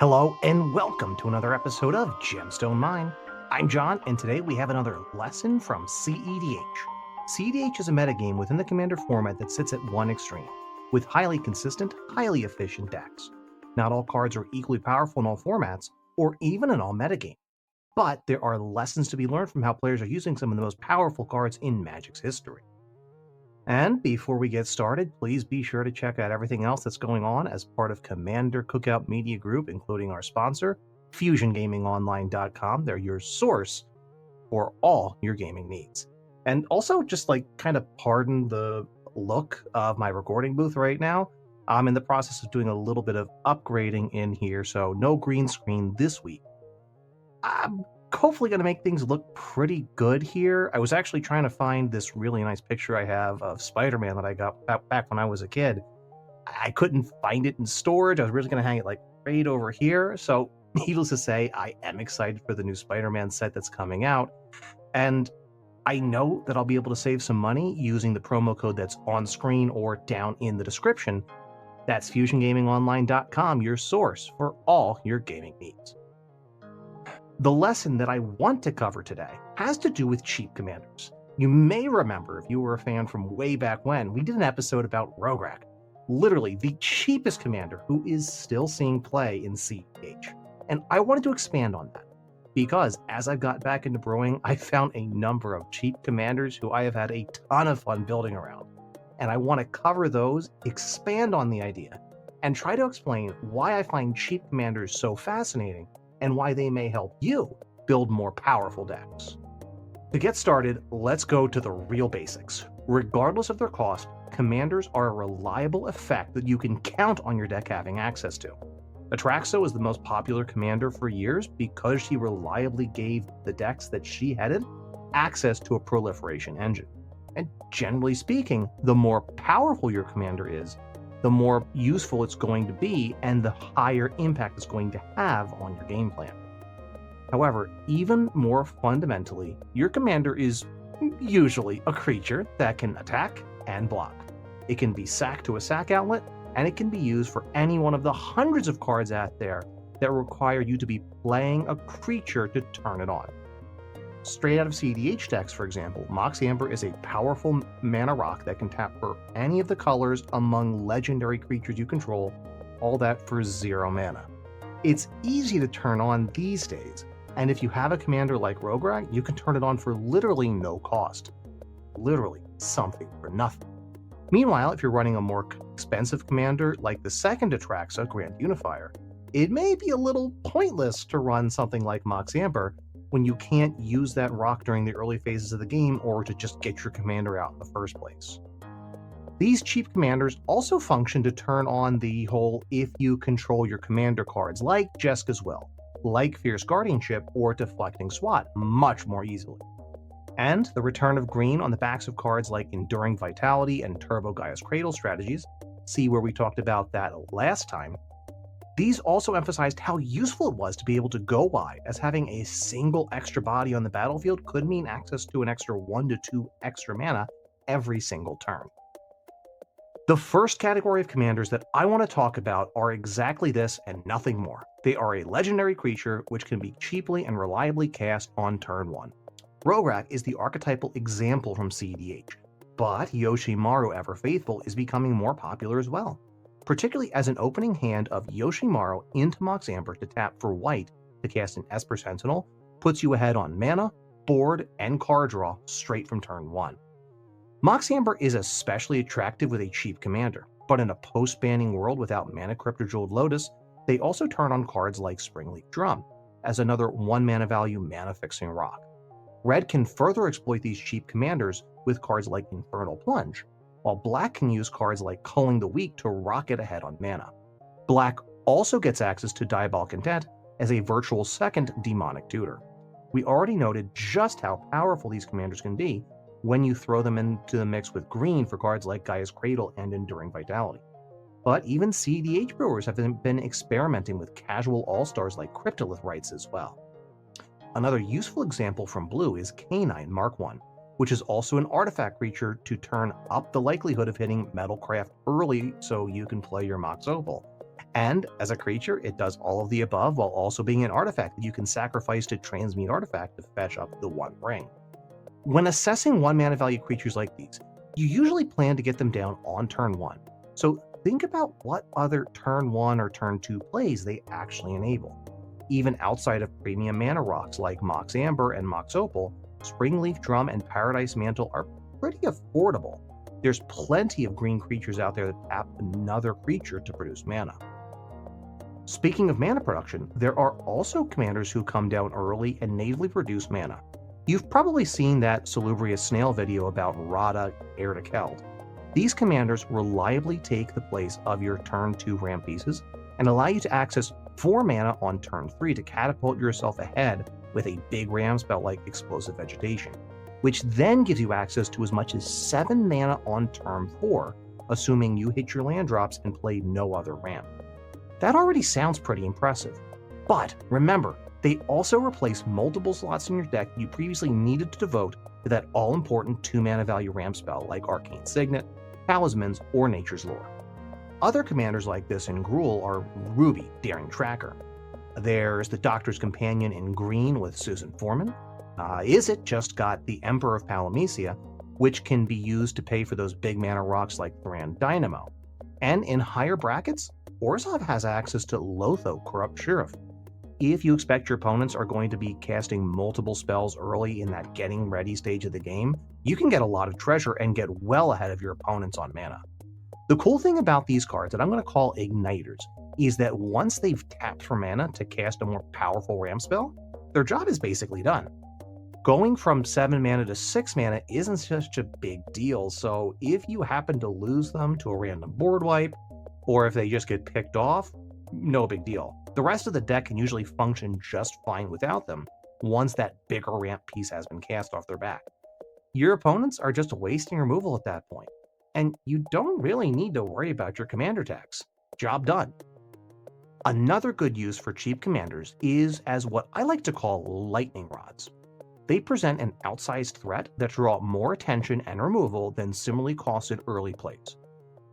Hello and welcome to another episode of Gemstone Mine. I'm John, and today we have another lesson from cEDH. cEDH is a metagame within the Commander format that sits at one extreme, with highly consistent, highly efficient decks. Not all cards are equally powerful in all formats, or even in all metagames, but there are lessons to be learned from how players are using some of the most powerful cards in Magic's history. And before we get started, please be sure to check out everything else that's going on as part of Commander Cookout Media Group, including our sponsor, FusionGamingOnline.com. They're your source for all your gaming needs. And also, just kind of pardon the look of my recording booth right now. I'm in the process of doing a little bit of upgrading in here, so no green screen this week. I'm hopefully going to make things look pretty good here. I was actually trying to find this really nice picture I have of Spider-Man that I got back when I was a kid. I couldn't find it in storage. I was really going to hang it right over here. So needless to say, I am excited for the new Spider-Man set that's coming out. And I know that I'll be able to save some money using the promo code that's on screen or down in the description. That's FusionGamingOnline.com, your source for all your gaming needs. The lesson that I want to cover today has to do with cheap commanders. You may remember, if you were a fan from way back when, we did an episode about Rograk, literally the cheapest commander who is still seeing play in cEDH. And I wanted to expand on that, because as I've got back into brewing, I found a number of cheap commanders who I have had a ton of fun building around. And I want to cover those, expand on the idea, and try to explain why I find cheap commanders so fascinating and why they may help you build more powerful decks. To get started, let's go to the real basics. Regardless of their cost, commanders are a reliable effect that you can count on your deck having access to. Atraxo is the most popular commander for years because she reliably gave the decks that she headed access to a proliferation engine. And generally speaking, the more powerful your commander is, the more useful it's going to be and the higher impact it's going to have on your game plan. However, even more fundamentally, your commander is usually a creature that can attack and block. It can be sacked to a sack outlet, and it can be used for any one of the hundreds of cards out there that require you to be playing a creature to turn it on. Straight out of cEDH decks, for example, Mox Amber is a powerful mana rock that can tap for any of the colors among legendary creatures you control, all that for 0 mana. It's easy to turn on these days, and if you have a commander like Rograk, you can turn it on for literally no cost. Literally something for nothing. Meanwhile, if you're running a more expensive commander like the second Atraxa, Grand Unifier, it may be a little pointless to run something like Mox Amber when you can't use that rock during the early phases of the game or to just get your commander out in the first place. These cheap commanders also function to turn on the whole if you control your commander cards like Jeska's Will, like Fierce Guardianship, or Deflecting Swat much more easily. And the return of green on the backs of cards like Enduring Vitality and Turbo Gaia's Cradle strategies, see where we talked about that last time. These also emphasized how useful it was to be able to go wide, as having a single extra body on the battlefield could mean access to an extra 1 to 2 extra mana every single turn. The first category of commanders that I want to talk about are exactly this and nothing more. They are a legendary creature which can be cheaply and reliably cast on turn 1. Rograk is the archetypal example from cEDH, but Yoshimaru Ever Faithful is becoming more popular as well, particularly as an opening hand of Yoshimaru into Mox Amber to tap for white to cast an Esper Sentinel puts you ahead on mana, board, and card draw straight from turn 1. Mox Amber is especially attractive with a cheap commander, but in a post-banning world without Mana Crypt or Jeweled Lotus, they also turn on cards like Springleaf Drum as another 1 mana value mana-fixing rock. Red can further exploit these cheap commanders with cards like Infernal Plunge, while Black can use cards like Culling the Weak to rocket ahead on mana. Black also gets access to Diabolic Intent as a virtual second demonic tutor. We already noted just how powerful these commanders can be when you throw them into the mix with green for cards like Gaia's Cradle and Enduring Vitality. But even cEDH brewers have been experimenting with casual all-stars like Cryptolith Rites as well. Another useful example from Blue is Canine Mark I, which is also an artifact creature to turn up the likelihood of hitting Metalcraft early so you can play your Mox Opal. And as a creature, it does all of the above while also being an artifact that you can sacrifice to transmute artifact to fetch up the One Ring. When assessing 1 mana value creatures like these, you usually plan to get them down on turn 1. So think about what other turn 1 or turn 2 plays they actually enable. Even outside of premium mana rocks like Mox Amber and Mox Opal, Springleaf Drum and Paradise Mantle are pretty affordable. There's plenty of green creatures out there that tap another creature to produce mana. Speaking of mana production, there are also commanders who come down early and natively produce mana. You've probably seen that Salubrious Snail video about Rada, Heir to Keld. These commanders reliably take the place of your turn 2 ramp pieces and allow you to access 4 mana on turn 3 to catapult yourself ahead with a big ram spell like Explosive Vegetation, which then gives you access to as much as 7 mana on turn 4, assuming you hit your land drops and play no other ramp. That already sounds pretty impressive, but remember, they also replace multiple slots in your deck you previously needed to devote to that all-important 2 mana value ramp spell like Arcane Signet, Talismans, or Nature's Lore. Other commanders like this in Gruul are Ruby, Daring Tracker. There's the Doctor's Companion in green with Susan Foreman. Izzet just got the Emperor of Palamecia, which can be used to pay for those big mana rocks like Thran Dynamo. And in higher brackets, Orzhov has access to Lotho, Corrupt Sheriff. If you expect your opponents are going to be casting multiple spells early in that getting ready stage of the game, you can get a lot of treasure and get well ahead of your opponents on mana. The cool thing about these cards that I'm going to call Igniters is that once they've tapped for mana to cast a more powerful ramp spell, their job is basically done. Going from 7 mana to 6 mana isn't such a big deal, so if you happen to lose them to a random board wipe, or if they just get picked off, no big deal. The rest of the deck can usually function just fine without them once that bigger ramp piece has been cast off their back. Your opponents are just wasting removal at that point, and you don't really need to worry about your commander tax. Job done. Another good use for cheap commanders is as what I like to call lightning rods. They present an outsized threat that draw more attention and removal than similarly costed early plays.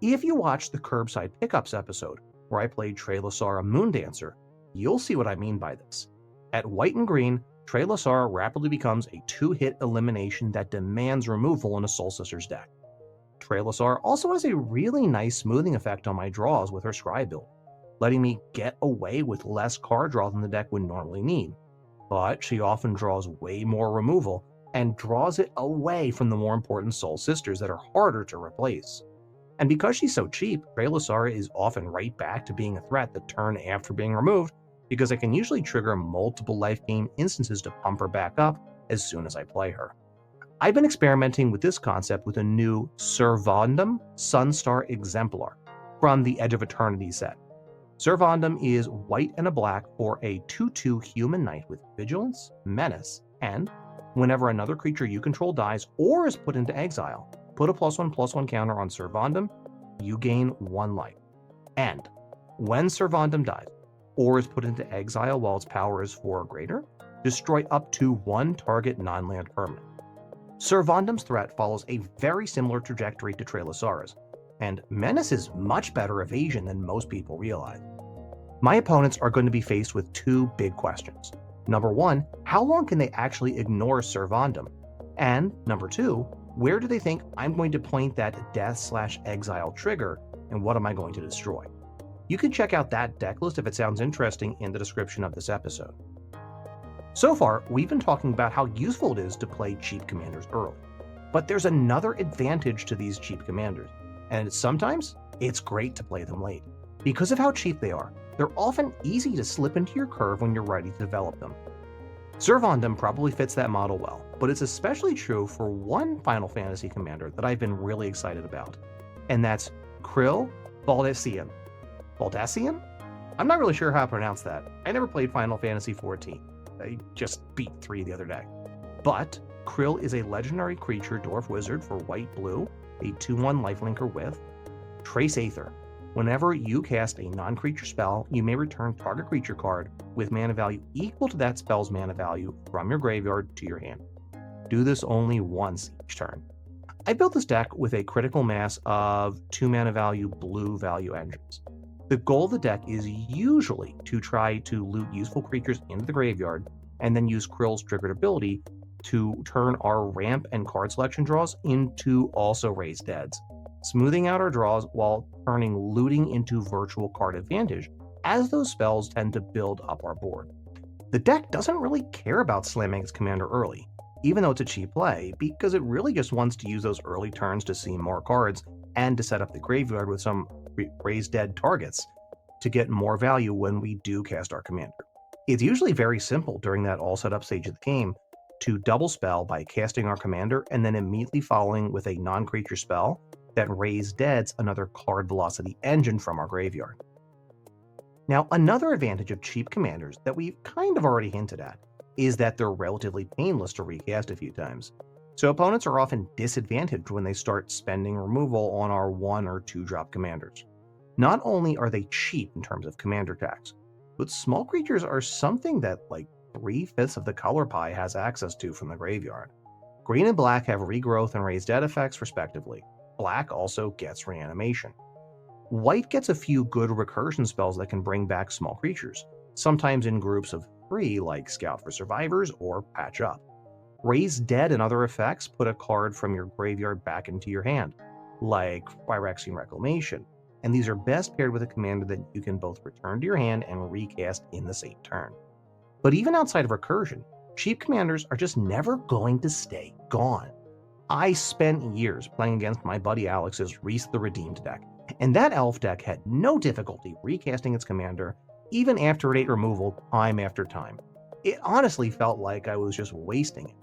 If you watch the Curbside Pickups episode, where I played Trelasara Moondancer, you'll see what I mean by this. At white and green, Trelasara rapidly becomes a 2-hit elimination that demands removal in a Soul Sisters deck. Trelasara also has a really nice smoothing effect on my draws with her Scry build, letting me get away with less card draw than the deck would normally need. But she often draws way more removal and draws it away from the more important Soul Sisters that are harder to replace. And because she's so cheap, Trelasara is often right back to being a threat the turn after being removed, because I can usually trigger multiple life gain instances to pump her back up as soon as I play her. I've been experimenting with this concept with a new Servandum Sunstar Exemplar from the Edge of Eternity set. Servandum is white and a black for a 2/2 human knight with vigilance, menace, and whenever another creature you control dies or is put into exile, put a +1/+1 counter on Servandum, you gain 1 life. And when Servandum dies or is put into exile while its power is 4 or greater, destroy up to 1 target non-land permanent. Servandum's threat follows a very similar trajectory to Trelasara's, and Menace is much better evasion than most people realize. My opponents are going to be faced with 2 big questions. Number 1, how long can they actually ignore Servandum? And number 2, where do they think I'm going to point that death/exile trigger, and what am I going to destroy? You can check out that deck list if it sounds interesting in the description of this episode. So far, we've been talking about how useful it is to play cheap commanders early. But there's another advantage to these cheap commanders, and sometimes it's great to play them late. Because of how cheap they are, they're often easy to slip into your curve when you're ready to develop them. Servandum probably fits that model well, but it's especially true for one Final Fantasy commander that I've been really excited about, and that's Krill Baldesion. Baldesion? I'm not really sure how to pronounce that. I never played Final Fantasy XIV. I just beat 3 the other day. But Krill is a legendary creature dwarf wizard for white-blue, a 2/1 lifelinker with Trace Aether. Whenever you cast a non-creature spell, you may return target creature card with mana value equal to that spell's mana value from your graveyard to your hand. Do this only once each turn. I built this deck with a critical mass of 2 mana value blue value engines. The goal of the deck is usually to try to loot useful creatures into the graveyard and then use Krill's triggered ability to turn our ramp and card selection draws into also raised deads, smoothing out our draws while turning looting into virtual card advantage, as those spells tend to build up our board. The deck doesn't really care about slamming its commander early, even though it's a cheap play, because it really just wants to use those early turns to see more cards and to set up the graveyard with some raised dead targets to get more value when we do cast our commander. It's usually very simple during that all set up stage of the game to double spell by casting our commander and then immediately following with a non-creature spell that raise deads another card velocity engine from our graveyard. Now, another advantage of cheap commanders that we've kind of already hinted at is that they're relatively painless to recast a few times. So opponents are often disadvantaged when they start spending removal on our 1 or 2 drop commanders. Not only are they cheap in terms of commander tax, but small creatures are something that like 3/5 of the color pie has access to from the graveyard. Green and black have regrowth and raised dead effects respectively. Black also gets reanimation. White gets a few good recursion spells that can bring back small creatures, sometimes in groups of 3 like Scout for Survivors or Patch Up. Raise Dead and other effects put a card from your graveyard back into your hand, like Phyrexian Reclamation, and these are best paired with a commander that you can both return to your hand and recast in the same turn. But even outside of recursion, cheap commanders are just never going to stay gone. I spent years playing against my buddy Alex's Reese the Redeemed deck, and that elf deck had no difficulty recasting its commander even after it ate removal time after time. It honestly felt like I was just wasting it.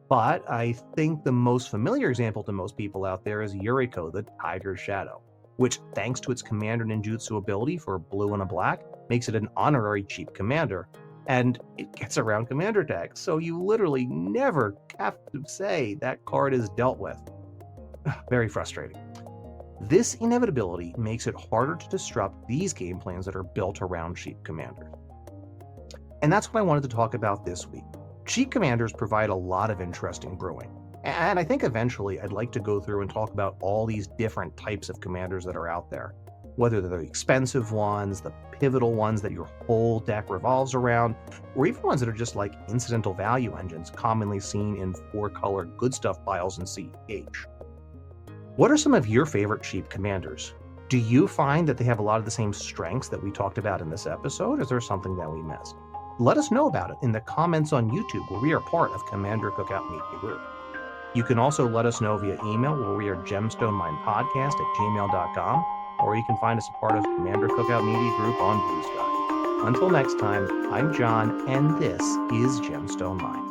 But I think the most familiar example to most people out there is Yuriko the Tiger's Shadow, which, thanks to its commander ninjutsu ability for blue and a black, makes it an honorary cheap commander, and it gets around commander tags, so you literally never have to say that card is dealt with. Very frustrating. This inevitability makes it harder to disrupt these game plans that are built around cheap commanders. And that's what I wanted to talk about this week. Cheap commanders provide a lot of interesting brewing, and I think eventually I'd like to go through and talk about all these different types of commanders that are out there, whether they're the expensive ones, the pivotal ones that your whole deck revolves around, or even ones that are just like incidental value engines commonly seen in 4-color good stuff piles in cEDH. What are some of your favorite cheap commanders? Do you find that they have a lot of the same strengths that we talked about in this episode, or is there something that we missed? Let us know about it in the comments on YouTube, where we are part of Commander Cookout Media Group. You can also let us know via email, where we are gemstonemindpodcast@gmail.com, or you can find us a part of Commander Cookout Media Group on Bluesky. Until next time, I'm John, and this is Gemstone Mind.